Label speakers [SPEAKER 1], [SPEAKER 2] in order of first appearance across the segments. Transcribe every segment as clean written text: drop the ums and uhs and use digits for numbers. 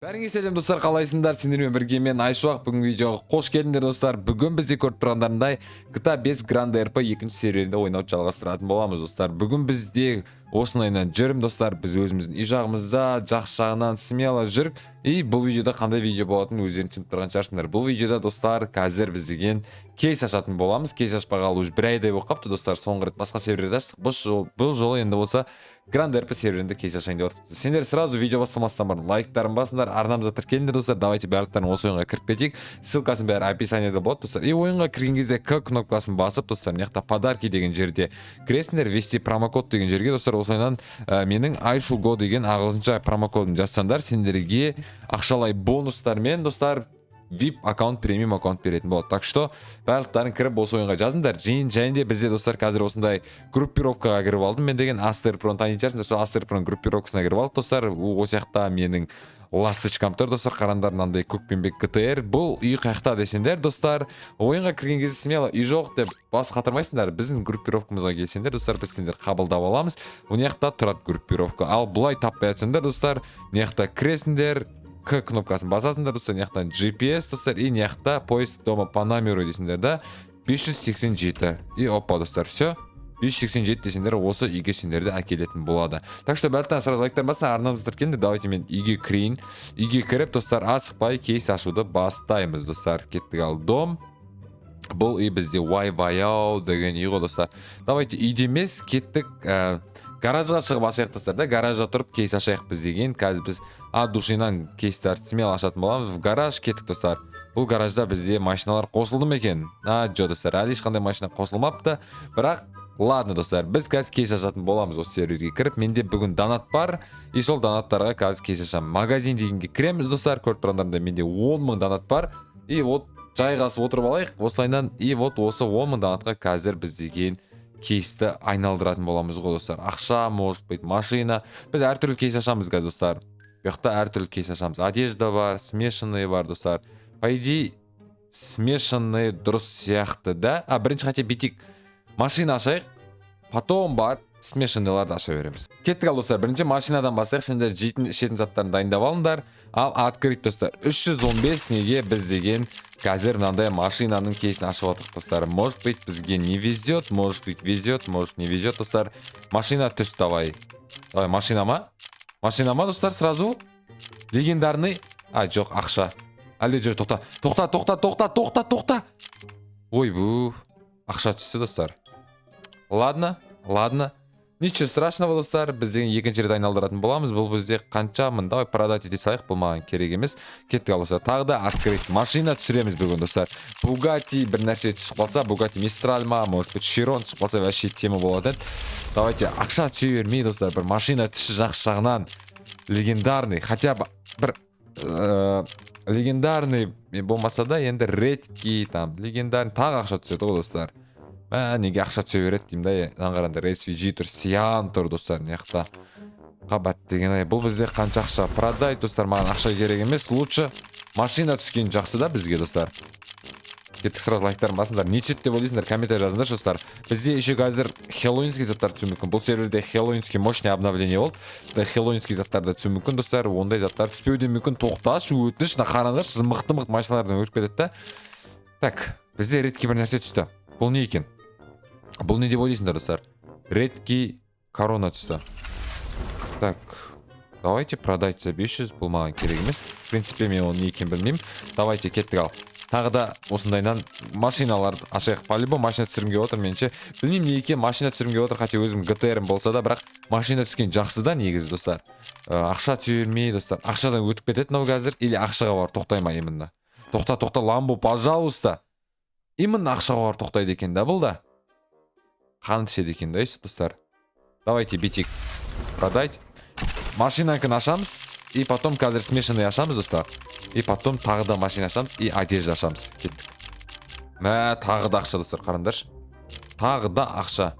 [SPEAKER 1] Бәріңе сәлем достар, қалайсыңдар? Сендермен бірге мен Айшуақ. Бүгінгі видеоға қош келдіңдер достар. Бүгін бізде көріп тұрғандарындай GTA 5 Grand RP екінші серверінде ойнауды жалғастыратын боламыз достар. Бүгін бізде осынайынан жүрім достар. Біз өзіміздің үй жағымызда жақсы жағынан смело жүрік. И бұл видеода қандай видео болатынын өздерің түсініп тұрған шығарсыңдар. Бұл видеода достар қазір біз деген кейс ашатын боламыз. Кейс ашпағалы уже бір айдай болып қапты достар. Соңғы рет басқа серверде аштық. Бұл жолы енді болса Grand RP серверінде кейс ашайын деп отырмыз. Сендер сразу видео бастамастан бұрын лайктарын басыңдар, арнамызға тіркеліңдер достар. Давайте барлықтарын осы ойынға кіріп кетейік. Ссылкасын бәрі описаниеда болады достар. И ойынға кірген кезде К кнопкасын басып достар, мына жақта подарки деген жерде кіресіңдер, ввести промокод деген жерге достар. Осылайынан менің Айшуго деген ағылшынша промокодын жазсаңдар, сендерге ақшалай бонустармен достар VIP аккаунт, премиум аккаунт беретін болады. Так что барлықтарын кіріп осы ойынға жазыңдар. Және де бізде достар қазір осындай группировкаға кіріп алдым. Мен деген Астерпрон танитарсыңдар. Сол Астерпрон группировкасына кіріп алдық достар. Осы жақта менің ласточкам тұр достар. Қарандар мынандай көкпенбек ГТР. Бұл үй қаяқта десеңдер достар. Ойынға кірген кезде смело үй жоқ деп бас қатырмайсыңдар. Біздің группировкамызға келсеңдер достар, біз сендер қабылдап аламыз. Бұл жақта тұрады группировка. Ал бұлай таппай жатсаңдар достар, мына жақта кіресіңдер, К кнопкасын басасыңдар достар, мына GPS достар, и мына поезд дома по номеру десеңдер да 587. И опа достар, все 587 десеңдер осы үйге сендерді әкелетін болады. Так что бәлттен сразу лайктар басына арнамызды тіркеліңдер. Давайте мен үйге кірейін. Үйге кіріп достар асықпай кейс ашуды бастаймыз достар. Кеттік. Ал дом. Бұл үй бізде Вай-Ваяу деген үй ғой достар. Давайте үйде емес, кеттік. Гаражға шығып ашайық достар да, гаражға тұрып кейс ашайық біз деген. Қазір біз от душинан кейстерді смело ашатын боламыз. В гараж кеттік достар. Бұл гаражда бізде машиналар қосылды ма екен? Жо достар, әлі ешқандай машина қосылмапты. Бірақ ладно достар, біз қазір кейс ашатын боламыз осы серверге кіріп. Менде бүгін донат бар, и сол донаттарға қазір кейс ашамын. Магазин дегенге кіреміз достар. Көріп тұрғандарында менде 10 000 донат бар. И вот жайғасып отырып алайық осылайынан. И вот осы 10 000 донатқа қазір біз деген кейсті айналдыратын боламыз ғой достар. Ақша, может быть, машина. Біз әртүрлі кейс ашамыз қазір достар. Бұяқта әртүрлі кейс ашамыз. Одежда бар, смешанные бар достар. По идее, смешанные дұрыс сияқты да. Бірінші хотя битик машина ашайық. Потом бар смешанныйларды аша береміз. Кеттік ал достар. Бірінші машинадан бастайық. Сендер жейтін ішетін заттарын дайындап алыңдар. Ал открыть достар. 315 неге біз деген қазір мынандай машинаның кейсін ашып отырық достар. Может быть бізге не везет, может быть везет, может не везет достар. Машина түс давай. Давай машина ма? Машина ма достар сразу? Легендарный. Жоқ, ақша. Әлде жоқ, тоқта. Ой, бұл ақша түсті достар. Ладно. Ничего страшного достар, біз деген екінші рет айналдыратын боламыз. Бұл бізде қанша мың, давай продать ете салайық, бұл маған керек емес. Кеттік ал достар. Тағы да открыть машина түсіреміз бүгін достар. Bugatti бір нәрсе түсіп қалса, Bugatti Mistral ма, может быть Chiron түсіп қалса, вообще тема болады. Давайте ақша түсе бермей достар, бір машина түсі жақсы жағынан легендарный, хотя бы бір легендарный болмаса да, енді редкий там легендарный тағы ақша түседі ғой достар. Неге ақша түсе береді деймін да, аңғаранда SVG тұр, Сиян тұр достар, неқта қабат деген ай. Бұл бізде қанша ақша продай достар, маған ақша керек емес, лучше машина түскен жақсы да бізге достар. Кеттік, сразу лайктарын басыңдар. Не түседі деп ойлайсыңдар, комментарий жазыңдар достар. Бізде еще қазір хеллоуинский заттар түсу мүмкін. Бұл серверде хеллоуинский мощный обновление болды. Хеллоуинский заттарды түсу мүмкін достар. Ондай заттар түспеуде мүмкін. Тоқташы, өтініш, қараңдаршы, мықты машиналардан өтіп кетеді. Так, бізде редкий бір нәрсе түсті. Бұл не екен? Бұл не деп ойлайсыңдар достар? Редкий корона түсті. Так, давайте продать за 500. Бұл маған керек емес. В принципе, мен оны не екен білмеймін. Давайте кеттік ал. Тағы да осындайнан машиналар ашайық. По-любому машина түсірімге отыр менше. Білмеймін не екен машина түсірімге отыр. Хотя өзім ГТР'ім болса да, бірақ машина түскен жақсы да негізі достар. Ақша түсе бермей достар. Ақшадан өтіп кетеді мынау қазір. Или ақшаға бар тоқтай ма именно? Тоқта, Ламбо, пожалуйста. Именно ақшаға бар тоқтайды екен да бұл да. Қан түседі екен да достар. Давайте битик продать. Машинанкін ашамыз. И потом қазір смешанный ашамыз достар. И потом тағы да машина ашамыз. И одежда ашамыз. Кеттік. Тағы да ақша достар, қараңдаршы. Тағы да ақша.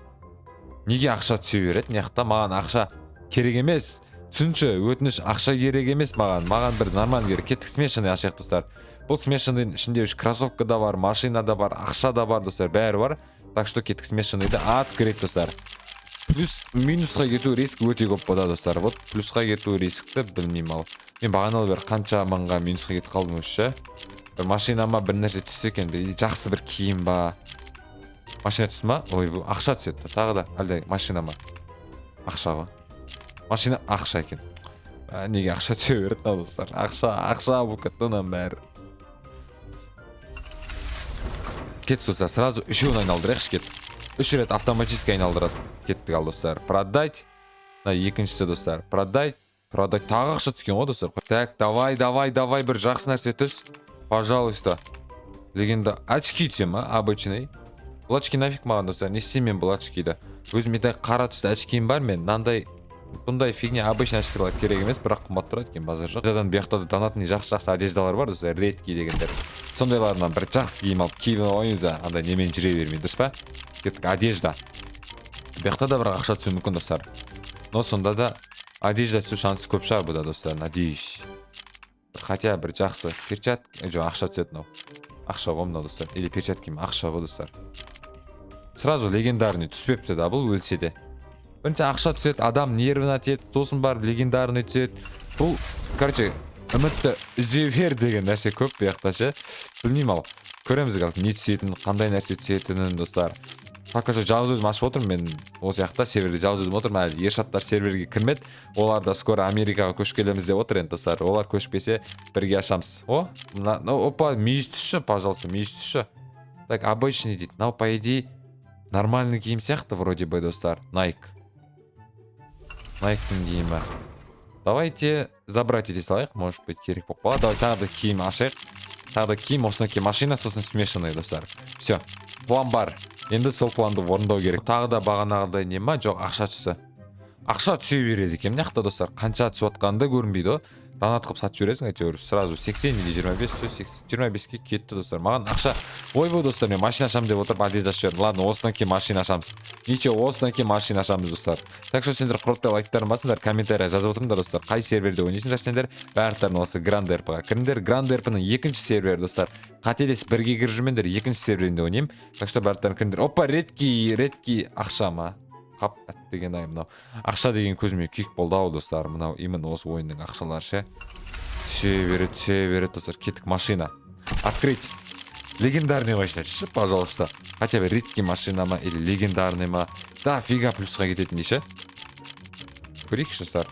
[SPEAKER 1] Неге ақша түсе береді? Неқта маған ақша керек емес. Түсінші, өтініш ақша керек емес маған. Маған бір нормально керек. Кеттік, смешанный ашайық достар. Бұл смешанный ішінде кроссовка да бар, машина да бар, ақша да бар достар, бәрі бар. Так что кеттік, смешанныйды открыть достар. плюс минусқа кету риск өте көп болады достар. Вот плюсқа кету рискті білмеймін ал. Мен бағаналы бір қанша мыңға минусқа кетіп қалдым өзі. Бір машинама бір нәрсе түссе екен, жақсы бір киім ба. Машина түсті ма? Ой, бұл ақша түседі. Тағы да әлде машина ма? Ақша ғой. Машина ақша екен. Неге ақша түсе береді достар? Ақша бұл кеттонан бәрі. Кеттік достар, сразу үшеуін айналдырайықшы кеттік. 3 рет автоматически айналдырады. Кеттік ал достар. Продать. Екіншісі достар. Продать тағы ақша түскен ғой достар. Так, давай бір жақсы нәрсе түс. Пожалуйста. Легенда очки түсем ма? Обычный. Бұл очки нафиг маған достар. Не істеймін мен бұл очкиді? Өзім етай қара түсті очкиім бар мен. Бұндай фигня обычный очкилар керек емес, бірақ қымбат тұрады екен базар жоқ. Жадан бұяқтада танатын жақсы одеждалар бар достар. Редкий дегендер. Сондайларынан бір жақсы киім алып киіп ойыңыз андай немен жүре бермей, дұрыс па? Кеттік одежда. Бұяқта да бір ақша түсуі мүмкін достар. Но сонда да одежда түсу шансы көп шығар бұда достар, надеюсь. Хотя бір жақсы перчатка, ақша түседі мынау. Ақша ғой мынау достар. Или перчатка ма, ақша ғой достар. Сразу легендарный түспепті да бұл өлсе де. Бірінші ақша түседі, адам нервына тиеді, сосын барып легендарный түседі. Бұл, короче, үмітті үзе бер деген нәрсе көп бұяқта ше. Білмеймін ал. Көреміз қалып не түсетінін, қандай нәрсе түсетінін достар. Пока что жалғыз өзім ашып отырмын, мен осы жақта серверде жалғыз өзім отырмын, әлі Ершаттар серверге кірмеді. Олар да скоро Америкаға көшіп келеміз деп отыр енді достар. Олар көшіп келсе бірге ашамыз. Опа, мүйіз түсші, пожалуйста, мүйіз түсші. Так, обычный дейді. Мынау по идее нормальный киім сияқты вроде бы достар. Найктың киімі. Давайте забрать ете салайық, может быть керек болып қалады. Давай тағы да киім ашайық. Тағы да киім, осындай машина, сосын смешанный достар. Все, план бар. Енді сол планды орындау керек. Тағы да бағанағыдай не ма? Жоқ, ақша түсі. Ақша түсе береді екен, мына достар. Қанша түсіп отқанды көрінбейді. Донат қып сатып жүресің, әйтеуір сразу 80 или 25-ке кетті достар. Маған ақша ойбай достар, мен машина ашамын деп отырып одежда ашып жүрмін. Ладно, осыдан кейін машина ашамыз. Осыдан кейін машина ашамыз достар. Так что сендер құрттай лайктарын басыңдар, комментария жазып отырыңдар достар. Қай серверде ойнайсыңдар сендер? Бәрін осы Grand RP-ға кіріңдер. Grand RP-ның екінші сервері достар. Қателесіп бірге кіріп жүрмендер, екінші серверінде ойнаймын. Так что бәрін кіріңдер. Опа, редкий ақша ма? Қап деген ай мынау. Ақша деген көзіме күйік болды ау достар. Мынау именно осы ойынның ақшалары ше. Түсе береді достар. Кеттік машина. Открыть. Легендарный машина. Түші, пожалуйста. Хотя бы редкий машина ма или легендарный ма. Да, фига плюсқа кететін дейші. Көрейікші достар.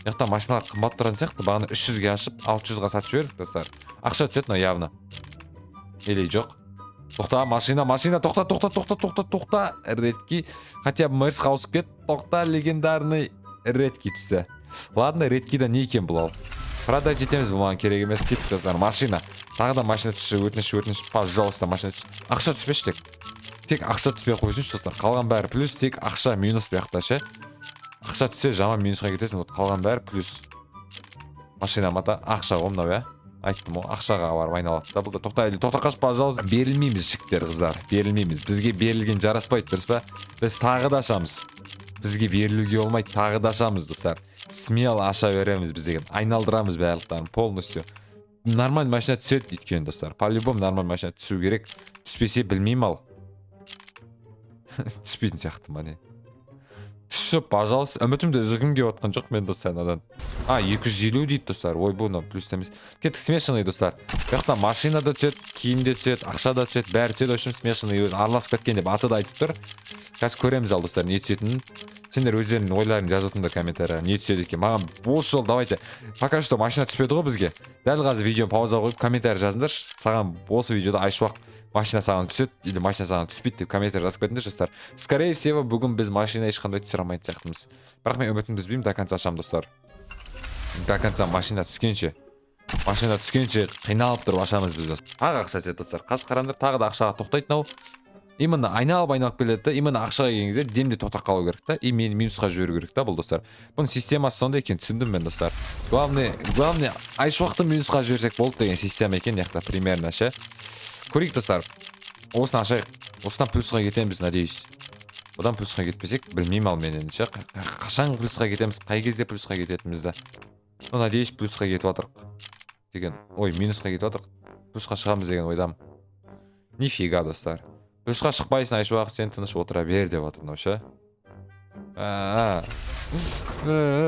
[SPEAKER 1] Яқта машиналар қымбат тұрған сияқты. Бағаны 300-ге ашып 600-ға сатып жібердік достар. Ақша түседі мынау явно. Или жоқ. Тоқта, машина, тоқта, редкий. Хотя бы Мерс қауысып кет, тоқта, легендарный редкий түсті. Ладно, редкийда не екен бұл ал. Продать жетеміз, бұл маған керек емес, кеттік достар. Машина, тағы да машина түсші, өтініш, пожалуйста, машина түсші. Ақша түспеші тек ақша түспей қойсыншы достар. Қалған бәрі плюс, тек ақша минус бұяқта ше. Ақша түссе жаман минусқа кетесің, қалған бәрі плюс. Машина мата, ақша ғомнау, айттым, ақшаға барып айналады да. Бұл да тоқтақаш, пожалуйста. Берілмейміз жіктер қыздар, берілмейміз. Бізге берілген жараспайды, дұрыс па? Біз тағы да ашамыз. Бізге берілуге болмайды, тағы да ашамыз достар. Смело аша береміз біз деген. Айналдырамыз барлықтарын полностью. Нормаль машина түседі өйткені достар. По-любому нормаль машина түсу керек. Түспесе білмеймін ал. Түспейтін сияқты ма не? Түші, пожалуйста. Үмітімді үзігім кеп отқан жоқ мен достардан. 250 дейді достар. Ой, бұны плюс емес. Кеттік смешанный достар. Бұяқта машина да түседі, киім де түседі, ақша да түседі, бәрі түседі. Өшім смешанный араласып кеткен деп аты да айтып тұр. Қазір көреміз ал достар, не түсетінін. Сендер өздерінің ойларын жазып отырыңдар комментария. Не түседі екен? Маған осы жол давайте. Пока что машина түспеді ғой бізге. Дәл қазір видеоны пауза қойып комментария жазыңдар. Саған осы видеода айшуақ машина саған түседі или машина саған түспейді деп комментария жазып кетіңдер достар. Скорее всего, бүгін біз машина ешқандай түсіре алмайтын сияқтымыз. Бірақ мен үмітімді үзбеймін, до конца ашамын достар. До конца машина түскенше қиналып тұрып ашамыз біз достар. Тағы ақша түседі достар. Қазір қараңдар, тағы да ақшаға тоқтайды мынау. Именно айналып келеді да, именно ақшаға келген кезде демде тоқтап қалу керек та, и мен минусқа жіберу керек та бұл достар. Бұның системасы сондай екен, түсіндім мен достар. Главное айшуақты минусқа жіберсек болды деген система екен, яқта примерно ше. Көрейік достар. Осыны ашайық. Осыдан плюсқа кетеміз, надеюсь. Одан плюсқа кетпесек, білмеймін ал мен енді ше. Қашан плюсқа кетеміз, қай кезде плюсқа кететімізді. Надеюсь, плюсқа кетіп жатырық. Деген, ой, минусқа кетіп жатырық. Плюсқа шығамыз деген ойдам. Нифига достар. Плюсқа шықпайсың, айшуақ, сен тыныш отыра бер деп отыр мынау ше.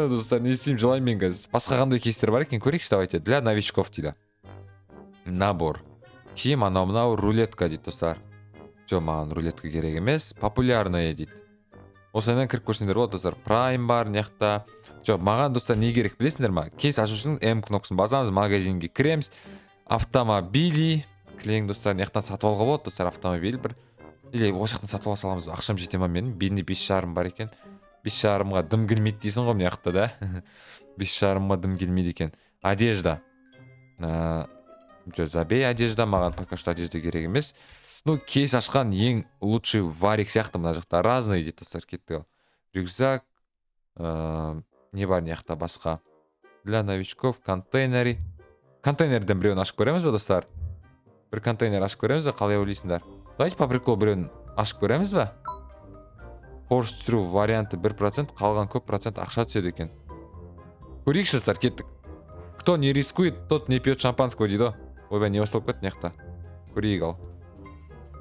[SPEAKER 1] Достар, не істеймін, жылаймын мен қазір. Басқа қандай кейстер бар екен, көрейікші, давайте. Для новичков дейді. Набор. Киім, мынау рулетка дейді, достар. Жоқ, маған рулетка керек емес. Популярная дейді. Осыдан кіріп көрсеңдер болады, достар. Prime бар, неқта. Жоқ, маған, достар, не керек білесіңдер ма? Кейс ашу үшін М кнопкасын басамыз, магазинге кіреміз. Автомобили. Кілең, достар, неқтан сатып алға болады, достар, автомобиль бір. Или осы жақтан сатып ала саламыз. Ақшам жете ма менің? Бенде 5,5 бар екен. 5,5-ға дым келмейді дейсің ғой мына жақта, да? 5,5-ға дым келмейді екен. Одежда. Забей одежда, маған пока что одежда керек емес. Ну, кейс ашқан ең лучший варик сияқты мына жақта. Разный дейді, достар, кеттік ал. Рюкзак. Не бар мына жақта басқа. Для новичков контейнери. Контейнерден біреуін ашып көреміз бе, достар? Бір контейнер ашып көреміз бе, қалай ойлайсыңдар? Давайте по приколу біреуін ашып көреміз бе? Қорш түсіру варианты 1%, қалған көп процент ақша түседі екен. Көрейікші, достар, кеттік. Кто не рискует, тот не пьет шампанского дейді. Ойбай, не басталып кетті мына жақта. Көрейік ал.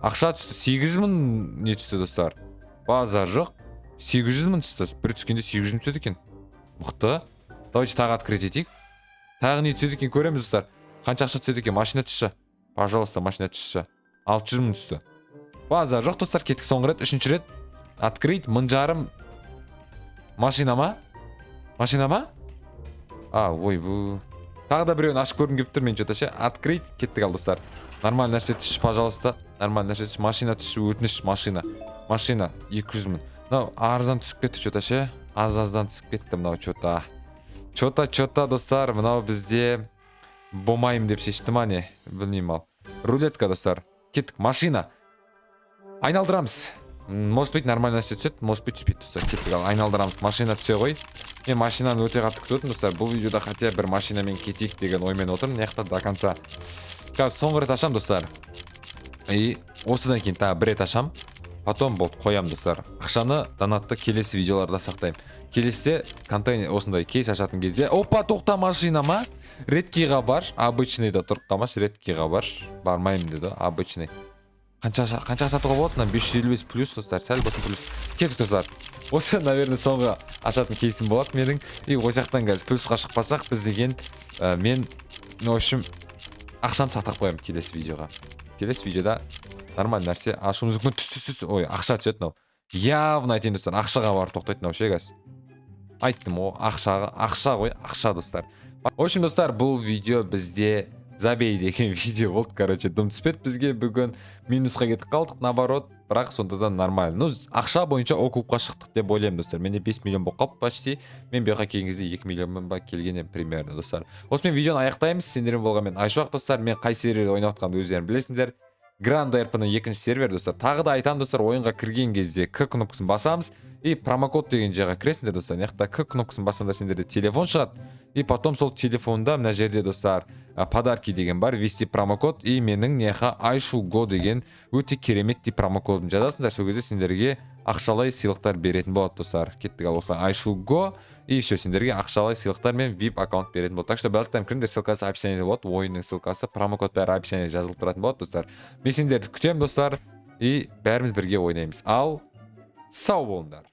[SPEAKER 1] Ақша түсті, 800 мың не түсті, достар? Базар жоқ. 800 мың түсті. Бір түскенде 800 мың түседі екен. Мықты. Давайте тағы открыть етейік. Тағы не түседі екен, көреміз, достар. Қанша ақша түседі екен? Машина түсші. Пожалуйста, машина түсші. 600 мың түсті. Базар жоқ, достар, кеттік соңғы рет, үшінші рет. Открыть, 1,5 машина ма? Машина ма? Ой, бұл. Тағы да біреуін ашып көргім кеп тұр, мен что-то ше. Открыть, кеттік ал, достар. Нормальный нәрсе түсші, пожалуйста. Нормальный нәрсе түсші. Машина түсші, өтініш, машина. Машина, 200 мың. Мынау арзан түсіп кетті, что-то ше. Аз-аздан түсіп кетті, мынау что-то. Что-то, достар, мынау бізде болмайым деп шешті ма не? Білмеймін ал. Рулетка, достар. Кеттік, машина. Айналдырамыз. Может быть, нормально нәрсе түседі, может быть, түспейді, достар. Кеттік ал, айналдырамыз. Машина түсе ғой. Мен машинаны өте қатты күтіп, достар. Бұл видеода хотя бір машинамен кетейік деген оймен отырмын. Мына до конца. Қазір соңғы рет ашам, достар. И осыдан кейін тағы бір рет ашам. Потом болды, қоям, достар. Ақшаны донатты келесі видеоларда сақтаймын. Келесіде контейнер осындай кейс ашатын кезде. Опа, тоқта, машина ма? Редкийға бар. Обычный да тұрып қалмаш. Редкийға бар. Бармаймын деді, обычный. Қанша сатуға болады? 555 плюс, достар. Сәл болсын плюс. Кеттік, достар. Осы, наверное, соңғы ашатын кейсім болады менің. И осяқтан қазір плюсқа шықпасақ, біз деген мен, в общем, ақшаны сатып қоямын келесі видеоға. Келесі видеода нормальный нәрсе ашуымыз мүмкін түс. Ой, ақша түседі мынау. Явно айтайын, достар. Ақшаға барып тоқтайды мынау ше, қазір. Айттым, ақша ғой, ақша, достар. В общем, достар, бұл видео бізде забей деген видео болды. Короче, дым түспеді бізге бүгін. Минусқа кетіп қалдық, наоборот. Бірақ сондадан нормально. Ну, ақша бойынша окупқа шықтық деп ойлаймын, достар. Менде 5 миллион болып қалып почти. Мен бұяққа келген кезде 2 миллион ба келген примерно, достар. Осымен видеоны аяқтаймыз. Сендермен болған мен Айшуақ, достар. Мен қай серверде ойнап жатқанымды өздерің білесіңдер. Grand RP-ның екінші сервер, достар. Тағы да айтамын, достар, ойынға кірген кезде К кнопкасын басамыз. И промокод деген жайға кіресіңдер, достар. Яқта К кнопкасын басаңдар сендерде телефон шығады. И потом сол телефонда мына жерде, достар, подарки деген бар, ввести промокод. И менің неха Айшуго деген өте керемет деп промокодын жазасыңдар. Сол кезде сендерге ақшалай сыйлықтар беретін болады, достар. Кеттік ал осылай Айшуго. И все, сендерге ақшалай сыйлықтар мен VIP аккаунт беретін болады. Так что барлықтан кіріңдер, ссылкасы описаниеде болады. Ойынның ссылкасы, промокод бәрі описаниеде жазылып тұратын болады, достар. Мен сендерді күтемін, достар. И бәріміз бірге ойнаймыз. Ал сау болыңдар.